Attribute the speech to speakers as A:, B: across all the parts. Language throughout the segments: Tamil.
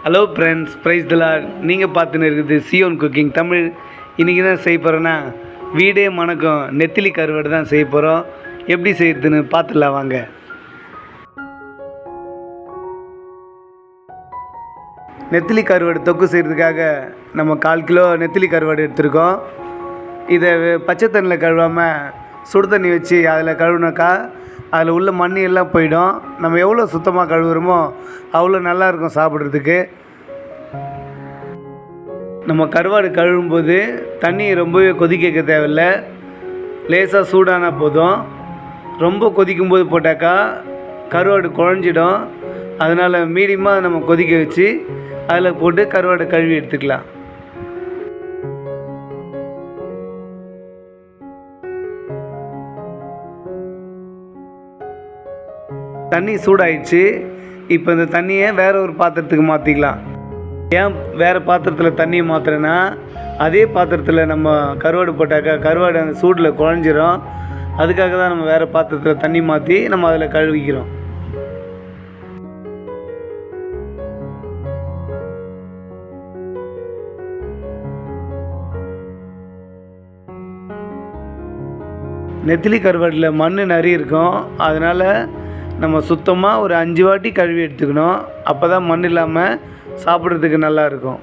A: ஹலோ ஃப்ரெண்ட்ஸ், ப்ரைஸ் தி லார்ட். நீங்கள் பார்த்துன்னு இருக்குது சியோன் குக்கிங் தமிழ். இன்றைக்கி தான் செய்ய போகிறோன்னா வீடே மணக்கும் நெத்திலி கருவாடு தான் செய்ய போகிறோம். எப்படி செய்கிறதுன்னு பார்த்துடலாம் வாங்க. நெத்திலி கருவாடு தொக்கு செய்கிறதுக்காக நம்ம 1/4 கிலோ நெத்திலி கருவாடு எடுத்துருக்கோம். இதை பச்சை தண்ணியில் கழுவாமல் சுடு தண்ணி வச்சு அதில் கழுவுனாக்கா அதில் உள்ள மண் எல்லாம் போயிடும். நம்ம எவ்வளோ சுத்தமாக கழுவுறோமோ அவ்வளோ நல்லாயிருக்கும் சாப்பிட்றதுக்கு. நம்ம கருவாடு கழுவும்போது தண்ணி ரொம்பவே கொதிக்க வைக்க தேவையில்லை, லேசாக சூடானா போதும். ரொம்ப கொதிக்கும்போது போட்டாக்கா கருவாடு குழஞ்சிடும். அதனால் மீடியமாக நம்ம கொதிக்க வச்சு அதில் போட்டு கருவாடு கழுவி எடுத்துக்கலாம். தண்ணி சூடாயிடுச்சு. இப்போ இந்த தண்ணியை வேறு ஒரு பாத்திரத்துக்கு மாற்றிக்கலாம். ஏன் வேறு பாத்திரத்தில் தண்ணியை மாற்றுறேன்னா, அதே பாத்திரத்தில் நம்ம கருவாடு போட்டாக்கா கருவாடு அந்த சூடில் குழஞ்சிரும். அதுக்காக தான் நம்ம வேறு பாத்திரத்தில் தண்ணி மாற்றி நம்ம அதில் கழுவிக்கிறோம். நெத்திலி கருவாடில் மண் நிறைய இருக்கும். அதனால் நம்ம சுத்தமாக ஒரு 5 வாட்டி கழுவி எடுத்துக்கணும். அப்போ தான் மண் இல்லாமல் சாப்பிட்றதுக்கு நல்லாயிருக்கும்.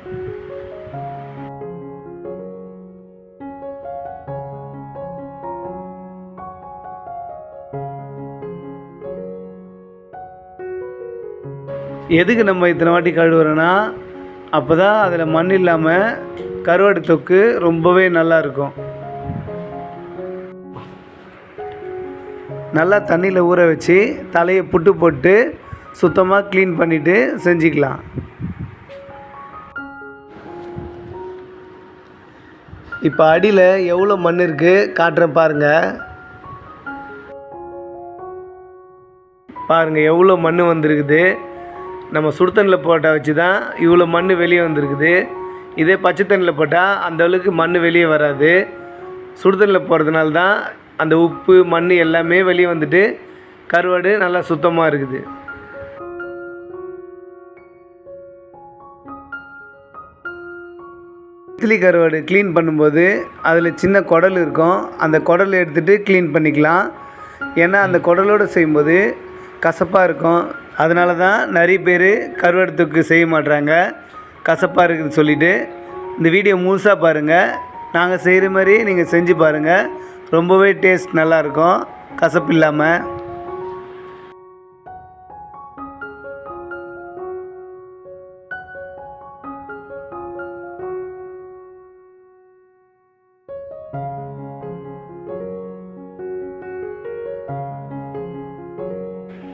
A: எதுக்கு நம்ம இத்தனை வாட்டி கழுவுறோன்னா, அப்போ தான் அதில் மண் இல்லாமல் கருவாடு தொக்கு ரொம்பவே நல்லாயிருக்கும். நல்லா தண்ணியில் ஊற வச்சு தலையை புட்டு போட்டு சுத்தமாக க்ளீன் பண்ணிவிட்டு செஞ்சுக்கலாம். இப்போ அடியில் எவ்வளோ மண் இருக்குது காட்டுறேன் பாருங்கள். எவ்வளோ மண் வந்திருக்குது. நம்ம சுடு தண்ணியில் போட்டால் வச்சு தான் இவ்வளோ மண் வெளியே வந்திருக்குது. இதே பச்சை தண்ணியில் போட்டால் அந்தளவுக்கு மண் வெளியே வராது. சுடு தண்ணியில் போடுறதுனால தான் அந்த உப்பு மண் எல்லாமே வெளியே வந்துட்டு கருவாடு நல்லா சுத்தமாக இருக்குது. நெத்திலி கருவாடு க்ளீன் பண்ணும்போது அதில் சின்ன குடல் இருக்கும். அந்த குடலை எடுத்துகிட்டு க்ளீன் பண்ணிக்கலாம். ஏன்னா அந்த குடலோடு செய்யும்போது கசப்பாக இருக்கும். அதனால தான் நிறைய பேர் கருவாடு தொக்கு செய்ய மாட்றாங்க, கசப்பாக இருக்குதுன்னு சொல்லிவிட்டு. இந்த வீடியோ முழுசாக பாருங்கள். நாங்கள் செய்கிற மாதிரி நீங்கள் செஞ்சு பாருங்கள். ரொம்பவே டேஸ்ட் நல்லாயிருக்கும், கசப்பு இல்லாமல்.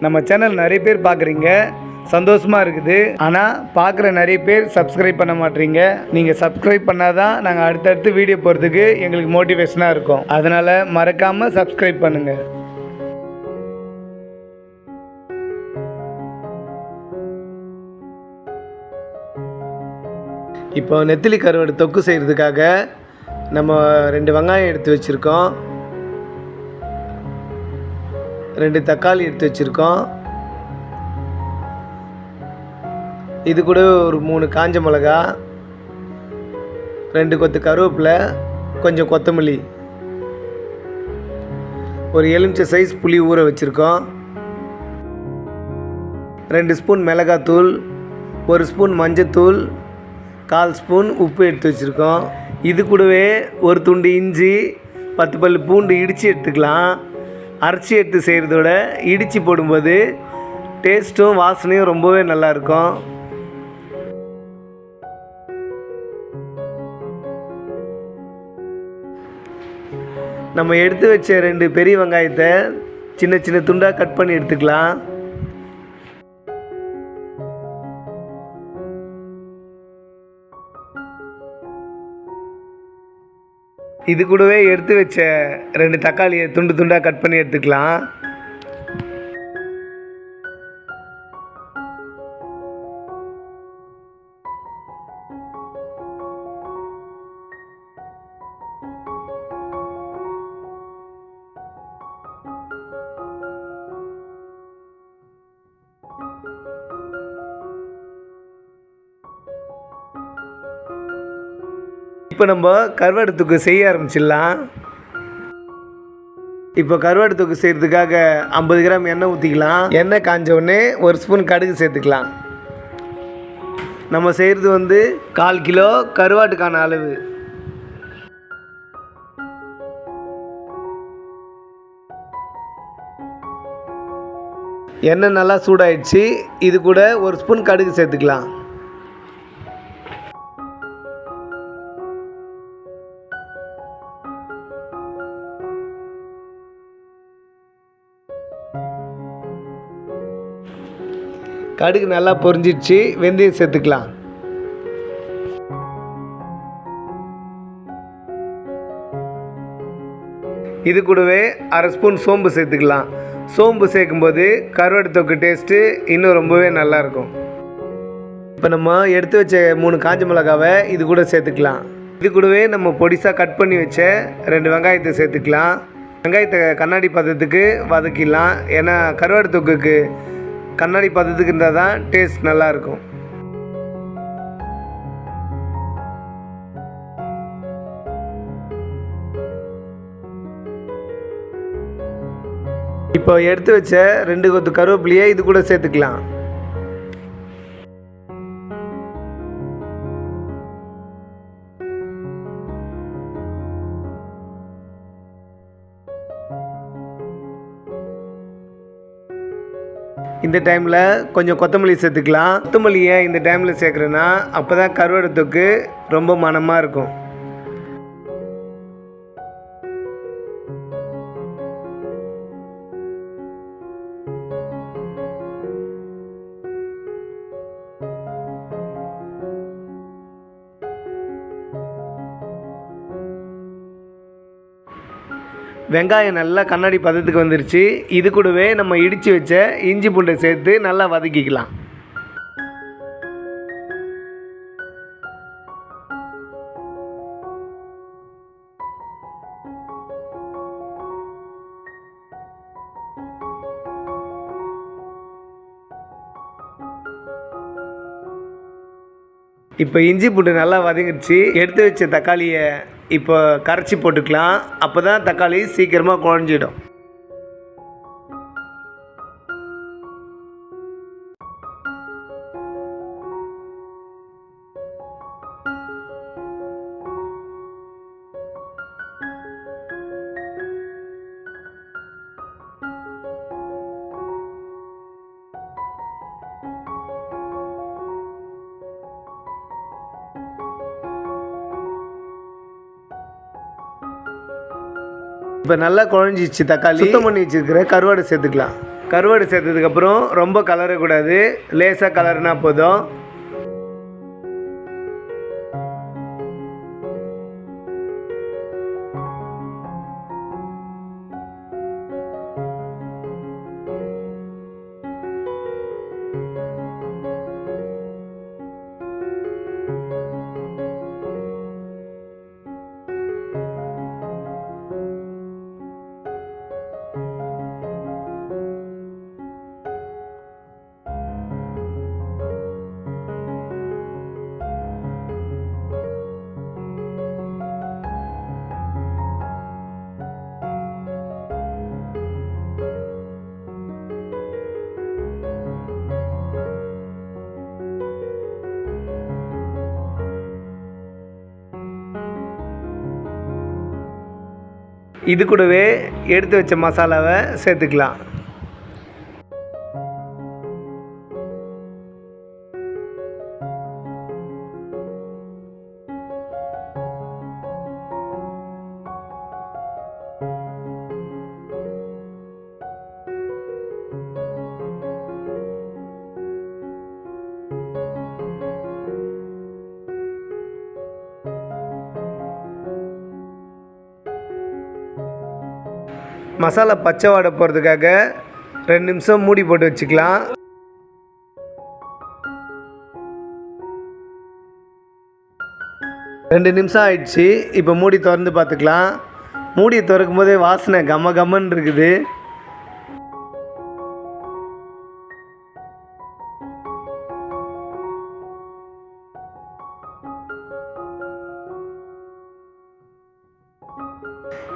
A: நம்ம சேனல் நிறைய பேர் பார்க்குறீங்க, சந்தோஷமாக இருக்குது. ஆனால் பார்க்குற நிறைய பேர் சப்ஸ்கிரைப் பண்ண மாட்டீங்க. நீங்கள் சப்ஸ்கிரைப் பண்ணால் தான் நாங்கள் அடுத்தடுத்து வீடியோ போகிறதுக்கு எங்களுக்கு மோட்டிவேஷனாக இருக்கும். அதனால் மறக்காமல் சப்ஸ்கிரைப் பண்ணுங்கள். இப்போ நெத்திலி கருவாடு தொக்கு செய்கிறதுக்காக நம்ம 2 வெங்காயம் எடுத்து வச்சுருக்கோம், 2 தக்காளி எடுத்து வச்சுருக்கோம். இது கூட ஒரு 3 காஞ்ச மிளகா, 2 கொத்து கருவேப்பிலை, கொஞ்சம் கொத்தமல்லி, ஒரு எலுமிச்சை சைஸ் புளி ஊற வச்சுருக்கோம், 2 ஸ்பூன் மிளகாத்தூள், 1 ஸ்பூன் மஞ்சத்தூள், 1/4 ஸ்பூன் உப்பு எடுத்து வச்சுருக்கோம். இது கூடவே ஒரு துண்டு இஞ்சி, 10 பல் பூண்டு இடித்து எடுத்துக்கலாம். அரைச்சி எடுத்து செய்கிறதோட இடித்து போடும்போது டேஸ்ட்டும் வாசனையும் ரொம்பவே நல்லாயிருக்கும். நம்ம எடுத்து வச்ச 2 பெரிய வெங்காயத்தை சின்ன சின்ன துண்டாக கட் பண்ணி எடுத்துக்கலாம். இது கூடவே எடுத்து வச்ச 2 தக்காளியை துண்டு துண்டாக கட் பண்ணி எடுத்துக்கலாம். இப்போ நம்ம கருவாடு தொக்கு செய்ய ஆரம்பிச்சிடலாம். இப்போ கருவாடு தொக்கு செய்கிறதுக்காக 50 கிராம் எண்ணெய் ஊற்றிக்கலாம். எண்ணெய் காஞ்ச உடனே 1 ஸ்பூன் கடுகு சேர்த்துக்கலாம். நம்ம செய்கிறது 1/4 கிலோ கருவாட்டுக்கான அளவு. எண்ணெய் நல்லா சூடாயிடுச்சு. இது கூட 1 ஸ்பூன் கடுகு சேர்த்துக்கலாம். கடுகு நல்லா பொரிஞ்சிடுச்சு. வெந்தயம் சேர்த்துக்கலாம். இது கூடவே 1/2 ஸ்பூன் சோம்பு சேர்த்துக்கலாம். சோம்பு சேர்க்கும்போது கருவாடு தொக்கு டேஸ்ட்டு இன்னும் ரொம்பவே நல்லாயிருக்கும். இப்போ நம்ம எடுத்து வச்ச 3 காஞ்ச மிளகாவை இது கூட சேர்த்துக்கலாம். இது கூடவே நம்ம பொடிசாக கட் பண்ணி வச்ச 2 வெங்காயத்தை சேர்த்துக்கலாம். வெங்காயத்தை கண்ணாடி பதத்துக்கு வதக்கிடலாம். ஏன்னா கருவாடு தொக்குக்கு கண்ணாடி பதத்துக்கு இருந்தால் தான் டேஸ்ட் நல்லாயிருக்கும். இப்போ எடுத்து வச்ச 2 கொத்து கருவேப்பிலையை இது கூட சேர்த்துக்கலாம். இந்த டைமில் கொஞ்சம் கொத்தமல்லி சேர்த்துக்கலாம். கொத்தமல்லியை இந்த டைமில் சேர்க்குறேன்னா அப்போ தான் கருவாடு தொக்கு ரொம்ப மணமாக இருக்கும். வெங்காயம் நல்லா கண்ணாடி பதத்துக்கு வந்துருச்சு. இது கூடவே நம்ம இடித்து வச்ச இஞ்சி பூண்டை சேர்த்து நல்லா வதக்கிக்கலாம். இப்போ இஞ்சி பூண்டு நல்லா வதங்கிடுச்சு. எடுத்து வச்ச தக்காளியை இப்போ கரைச்சி போட்டுக்கலாம். அப்போ தான் தக்காளி சீக்கிரமாக குழஞ்சிடும். இப்போ நல்லா குழஞ்சிச்சு தக்காளி. சுத்தம் பண்ணி வச்சுருக்கிற கருவாடு சேர்த்துக்கலாம். கருவாடு சேர்த்ததுக்கப்புறம் ரொம்ப கலரக்கூடாது, லேசாக கலர்னா போதும். இது கூடவே எடுத்து வச்ச மசாலாவை சேர்த்துக்கலாம். மசாலா பச்சை வாடை போகிறதுக்காக 2 நிமிஷம் மூடி போட்டு வச்சுக்கலாம். ரெண்டு நிமிஷம் ஆயிடுச்சு. இப்போ மூடி திறந்து பார்த்துக்கலாம். மூடியை திறக்கும் போதே வாசனை கம்ம கம்மன்னு இருக்குது.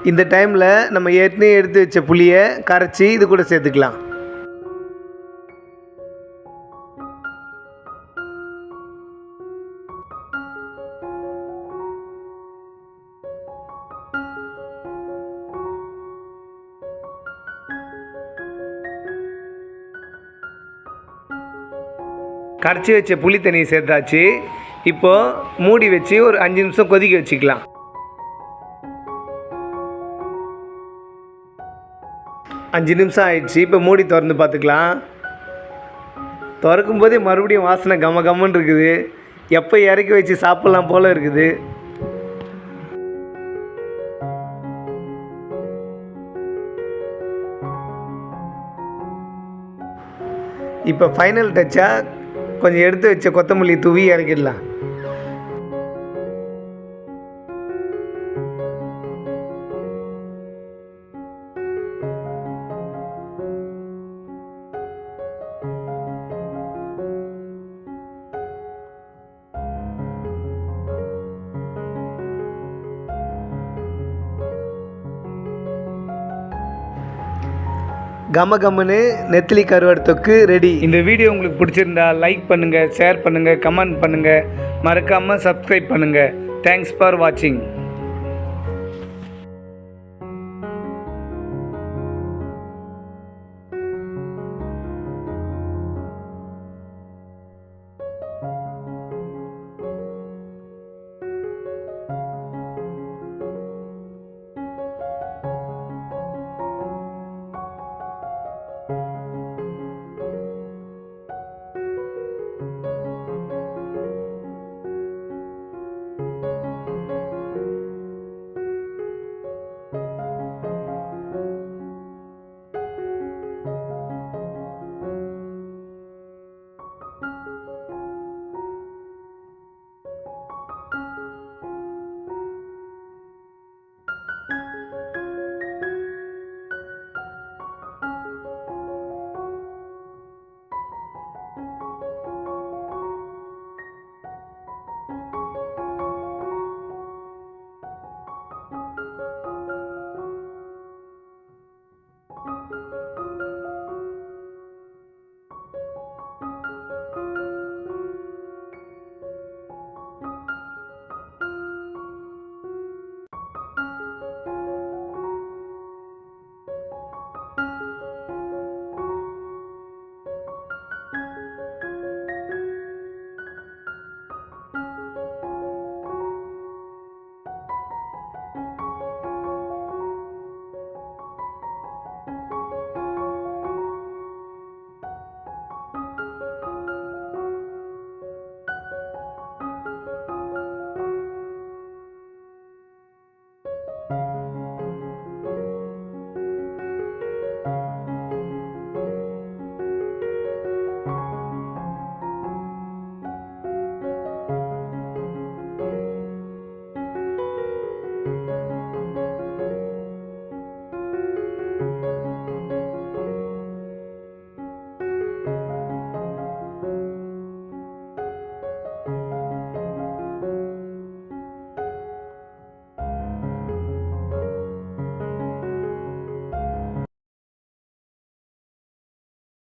A: இந்த டைமில் நம்ம ஏற்கனவே எடுத்து வச்ச புளியை கரைச்சி இது கூட சேர்த்துக்கலாம். கரைச்சி வச்ச புளி தண்ணியை சேர்த்தாச்சு. இப்போது மூடி வச்சு ஒரு 5 நிமிஷம் கொதிக்க வச்சுக்கலாம். அஞ்சு நிமிஷம் ஆயிடுச்சு. இப்போ மூடி திறந்து பார்த்துக்கலாம். திறக்கும் போதே மறுபடியும் வாசனை கம கம்மன்னு இருக்குது. எப்போ இறக்கி வச்சு சாப்பிட்லாம் போல் இருக்குது. இப்போ ஃபைனல் டச்சாக கொஞ்சம் எடுத்து வச்ச கொத்தமல்லி தூவி இறக்கிடலாம். கமகமனு நெத்திலி கருவாடு தொக்கு ரெடி. இந்த வீடியோ உங்களுக்கு பிடிச்சிருந்தா லைக் பண்ணுங்கள், ஷேர் பண்ணுங்கள், கமெண்ட் பண்ணுங்கள், மறக்காமல் சப்ஸ்கிரைப் பண்ணுங்கள். தேங்க்ஸ் ஃபார் வாட்சிங்.